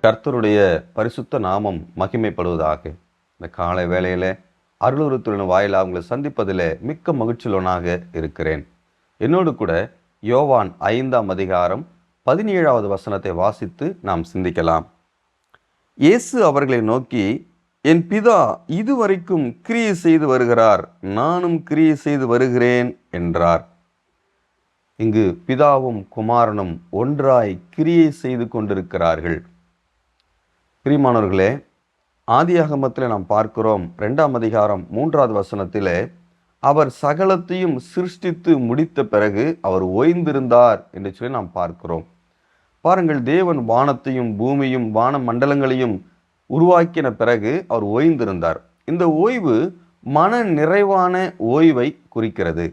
கர்த்தருடைய பரிசுத்த நாமம் மகிமைப்படுவதாக. இந்த காலை வேளையில் அருளுறுத்துடன் வாயிலாக உங்களை சந்திப்பதில் மிக்க மகிழ்ச்சியுள்ளவனாக இருக்கிறேன். என்னோடு கூட யோவான் 5ஆம் அதிகாரம் 17வது வசனத்தை வாசித்து நாம் சிந்திக்கலாம். இயேசு அவர்களை நோக்கி, என் பிதா இதுவரைக்கும் கிரியை செய்து வருகிறார், நானும் கிரியை செய்து வருகிறேன் என்றார். இங்கு பிதாவும் குமாரனும் ஒன்றாய் கிரியை செய்து கொண்டிருக்கிறார்கள். பிரியமானவர்களே, ஆதியாகமத்தில் நாம் பார்க்கிறோம் 2ஆம் அதிகாரம் 3வது வசனத்திலே, அவர் சகலத்தையும் சிருஷ்டித்து முடித்த பிறகு அவர் ஓய்ந்திருந்தார் என்று சொல்லி நாம் பார்க்கிறோம். பாருங்கள், தேவன் வானத்தையும் பூமியும் வான மண்டலங்களையும் உருவாக்கின பிறகு அவர் ஓய்ந்திருந்தார். இந்த ஓய்வு மன நிறைவான ஓய்வை குறிக்கிறது.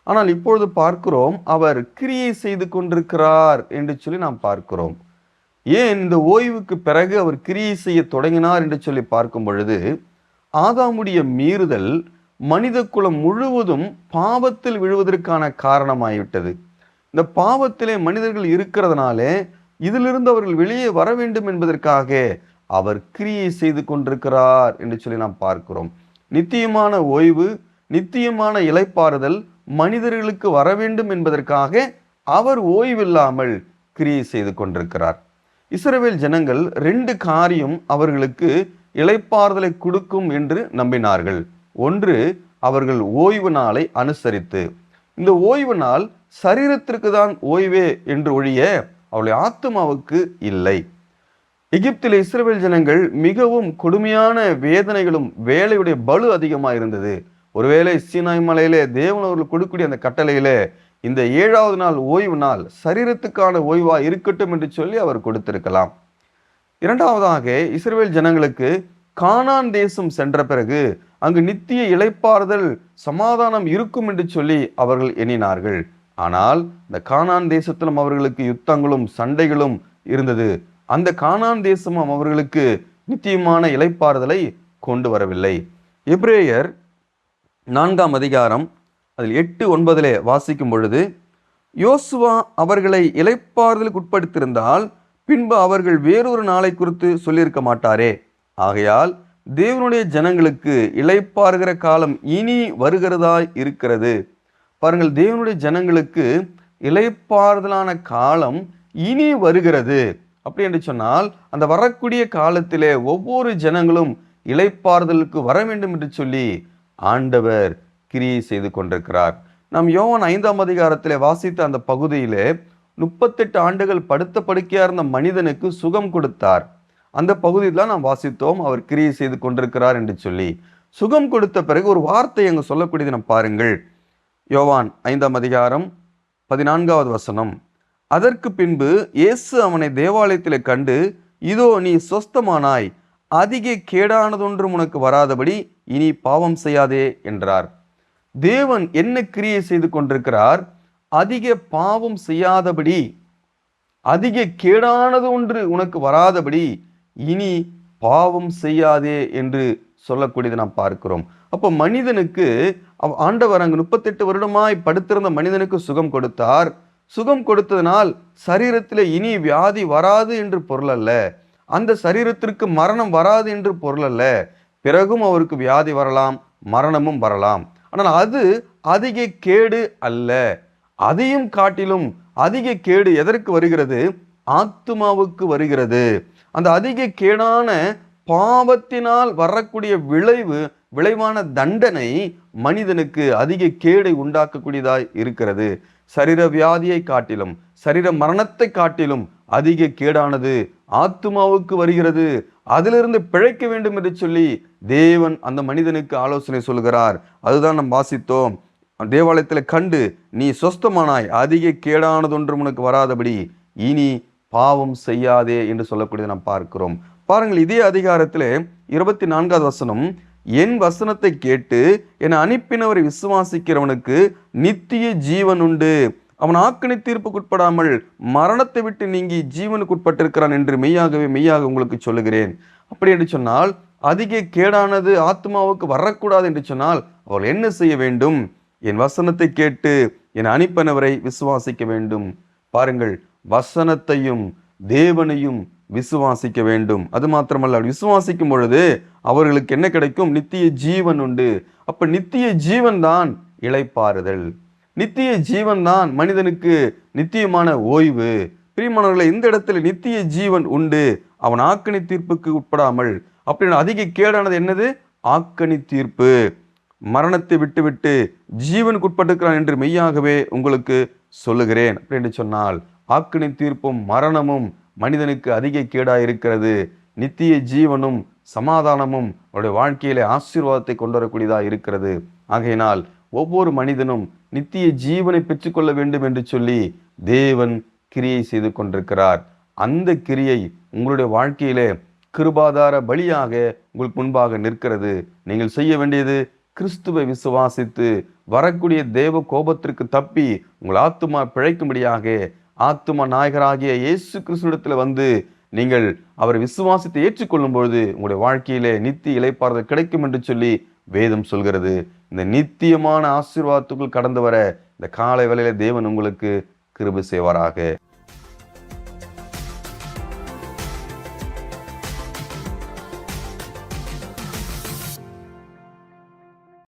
ஆனால் இப்பொழுது பார்க்கிறோம், அவர் கிரியை செய்து கொண்டிருக்கிறார் என்று சொல்லி நாம் பார்க்கிறோம். ஏன் இந்த ஓய்வுக்கு பிறகு அவர் கிரியை செய்ய தொடங்கினார் என்று சொல்லி பார்க்கும் பொழுது, ஆதாமுடைய மீறுதல் மனித குலம் முழுவதும் பாவத்தில் விழுவதற்கான காரணமாகிவிட்டது. இந்த பாவத்திலே மனிதர்கள் இருக்கிறதுனாலே இதிலிருந்து அவர்கள் வெளியே வர வேண்டும் என்பதற்காக அவர் கிரியை செய்து கொண்டிருக்கிறார் என்று சொல்லி நாம் பார்க்கிறோம். நித்தியமான ஓய்வு, நித்தியமான இளைப்பாறுதல் மனிதர்களுக்கு வர வேண்டும் என்பதற்காக அவர் ஓய்வில்லாமல் கிரியை செய்து கொண்டிருக்கிறார். இஸ்ரவேல் ஜனங்கள் 2 காரியம் அவர்களுக்கு இளைப்பாறுதலை கொடுக்கும் என்று நம்பினார்கள். ஒன்று, அவர்கள் ஓய்வு நாளை அனுசரித்து, இந்த ஓய்வு நாள் சரீரத்திற்கு தான் ஓய்வே என்று ஒழிய அவளுடைய ஆத்மாவுக்கு இல்லை. எகிப்தில் இஸ்ரவேல் ஜனங்கள் மிகவும் கொடுமையான வேதனைகளும் வேலையுடைய பலு அதிகமாக இருந்தது. ஒருவேளை சீனாய் மலையிலே தேவன் அவர்கள் கொடுக்கக்கூடிய அந்த கட்டளையிலே இந்த 7வது நாள் ஓய்வு நாள் சரீரத்துக்கான ஓய்வா இருக்கட்டும் என்று சொல்லி அவர் கொடுத்திருக்கலாம். இரண்டாவதாக, இஸ்ரவேல் ஜனங்களுக்கு கானான் தேசம் சென்ற பிறகு அங்கு நித்திய இளைப்பாறுதல் சமாதானம் இருக்கும் என்று சொல்லி அவர்கள் எண்ணினார்கள். ஆனால் இந்த கானான் தேசத்திலும் அவர்களுக்கு யுத்தங்களும் சண்டைகளும் இருந்தது. அந்த கானான் தேசமும் அவர்களுக்கு நித்தியமான இளைப்பாறுதலை கொண்டு வரவில்லை. எபிரேயர் 4ஆம் அதிகாரம் அதில் 8-9 வாசிக்கும் பொழுது, யோசுவா அவர்களை இளைப்பாறுதலுக்கு உட்படுத்தியிருந்தால் பின்பு அவர்கள் வேறொரு நாளை குறித்து சொல்லியிருக்க மாட்டாரே. ஆகையால் தேவனுடைய ஜனங்களுக்கு இளைப்பாறுகிற காலம் இனி வருகிறதாய் இருக்கிறது. பாருங்கள், தேவனுடைய ஜனங்களுக்கு இளைப்பாறுதலான காலம் இனி வருகிறது. அப்படி என்று சொன்னால் அந்த வரக்கூடிய காலத்திலே ஒவ்வொரு ஜனங்களும் இளைப்பாறுதலுக்கு வர வேண்டும் என்று சொல்லி ஆண்டவர் கிரியை செய்து கொண்டிருக்கிறார். நாம் யோவான் 5ஆம் அதிகாரத்திலே வாசித்த அந்த பகுதியிலே 38 ஆண்டுகள் படுத்த படுக்கையா இருந்த மனிதனுக்கு சுகம் கொடுத்தார். அந்த பகுதியில் தான் நாம் வாசித்தோம், அவர் கிரியை செய்து கொண்டிருக்கிறார் என்று சொல்லி. சுகம் கொடுத்த பிறகு ஒரு வார்த்தை அங்கு சொல்லக்கூடியது நாம் பாருங்கள். யோவான் 5ஆம் அதிகாரம் 14வது வசனம், அதற்கு பின்பு இயேசு அவனை தேவாலயத்திலே கண்டு, இதோ நீ சொஸ்தமானாய், அதிக கேடானதொன்றும் உனக்கு வராதபடி இனி பாவம் செய்யாதே என்றார். தேவன் என்ன கிரியை செய்து கொண்டிருக்கிறார்? அதிக பாவம் செய்யாதபடி, அதிக கேடானது ஒன்று உனக்கு வராதபடி இனி பாவம் செய்யாதே என்று சொல்லக்கூடியதை நாம் பார்க்கிறோம். அப்போ மனிதனுக்கு ஆண்டவர் அங்கு 38 வருடமாய் படுத்திருந்த மனிதனுக்கு சுகம் கொடுத்தார். சுகம் கொடுத்ததனால் சரீரத்தில் இனி வியாதி வராது என்று பொருள் அல்ல, அந்த சரீரத்திற்கு மரணம் வராது என்று பொருள் அல்ல. பிறகும் அவருக்கு வியாதி வரலாம், மரணமும் வரலாம். ஆனால் அது அதிக கேடு அல்ல. அதையும் காட்டிலும் அதிக கேடு எதற்கு வருகிறது? ஆத்துமாவுக்கு வருகிறது. அந்த அதிக கேடான பாவத்தினால் வரக்கூடிய விளைவான தண்டனை மனிதனுக்கு அதிக கேடை உண்டாக்கக்கூடியதாய் இருக்கிறது. சரீர வியாதியை காட்டிலும், சரீர மரணத்தை காட்டிலும் அதிக கேடானது ஆத்துமாவுக்கு வருகிறது. அதிலிருந்து பிழைக்க வேண்டும் என்று சொல்லி தேவன் அந்த மனிதனுக்கு ஆலோசனை சொல்கிறார். அதுதான் நாம் வாசித்தோம். தேவாலயத்தில் கண்டு, நீ சொஸ்தமானாய், அதிக கேடானதொன்றும் உனக்கு வராதபடி இனி பாவம் செய்யாதே என்று சொல்லக்கூடியதை நாம் பார்க்கிறோம். பாருங்கள், இதே அதிகாரத்திலே 24வது வசனம், என் வசனத்தை கேட்டு என அனுப்பினவரை விசுவாசிக்கிறவனுக்கு நித்திய ஜீவன் உண்டு, அவன் ஆக்கினை தீர்ப்புக்குட்படாமல் மரணத்தை விட்டு நீங்கி ஜீவனுக்கு உட்பட்டிருக்கிறான் என்று மெய்யாகவே மெய்யாக உங்களுக்கு சொல்லுகிறேன். அப்படி என்று சொன்னால் அதிக கேடானது ஆத்மாவுக்கு வரக்கூடாது என்று சொன்னால் அவள் என்ன செய்ய வேண்டும்? என் வசனத்தை கேட்டு என் அனுப்பினவரை விசுவாசிக்க வேண்டும். பாருங்கள், வசனத்தையும் தேவனையும் விசுவாசிக்க வேண்டும். அது மாத்திரமல்ல, விசுவாசிக்கும் பொழுது அவர்களுக்கு என்ன கிடைக்கும்? நித்திய ஜீவன் உண்டு. அப்ப நித்திய ஜீவன் தான் இளைப்பாறுதல். நித்திய ஜீவன் தான் மனிதனுக்கு நித்தியமான ஓய்வு. பிரியமானவர்களை, இந்த இடத்துல நித்திய ஜீவன் உண்டு. அவன் ஆக்கணி தீர்ப்புக்கு உட்படாமல். அப்படின்னு அதிக கேடானது என்னது? ஆக்கணி தீர்ப்பு. மரணத்தை விட்டுவிட்டு ஜீவனுக்கு உட்பட்டிருக்கிறான் என்று மெய்யாகவே உங்களுக்கு சொல்லுகிறேன். அப்படின்னு சொன்னால் ஆக்கணி தீர்ப்பும் மரணமும் மனிதனுக்கு அதிக கேடாயிருக்கிறது. நித்திய ஜீவனும் சமாதானமும் அவருடைய வாழ்க்கையிலே ஆசீர்வாதத்தை கொண்டு வரக்கூடியதாக இருக்கிறது. ஆகையினால் ஒவ்வொரு மனிதனும் நித்திய ஜீவனை பெற்றுக்கொள்ள வேண்டும் என்று சொல்லி தேவன் கிரியை செய்து கொண்டிருக்கிறார். அந்த கிரியை உங்களுடைய வாழ்க்கையிலே கிருபாதார பலியாக உங்களுக்கு முன்பாக நிற்கிறது. நீங்கள் செய்ய வேண்டியது கிறிஸ்துவை விசுவாசித்து வரக்கூடிய தேவ கோபத்திற்கு தப்பி உங்கள் ஆத்துமா பிழைக்கும்படியாக ஆத்துமா நாயகராகிய இயேசு கிறிஸ்துவிடத்தில் வந்து நீங்கள் அவரை விசுவாசித்து ஏற்றுக்கொள்ளும் பொழுது உங்களுடைய வாழ்க்கையிலே நித்திய இளைப்பாறுதல் கிடைக்கும் என்று சொல்லி வேதம் சொல்கிறது. இந்த நித்தியமான ஆசீர்வாதத்துக்குள் கடந்து வர இந்த காலை வேளையில தேவன் உங்களுக்கு கிருபை செய்வாராக.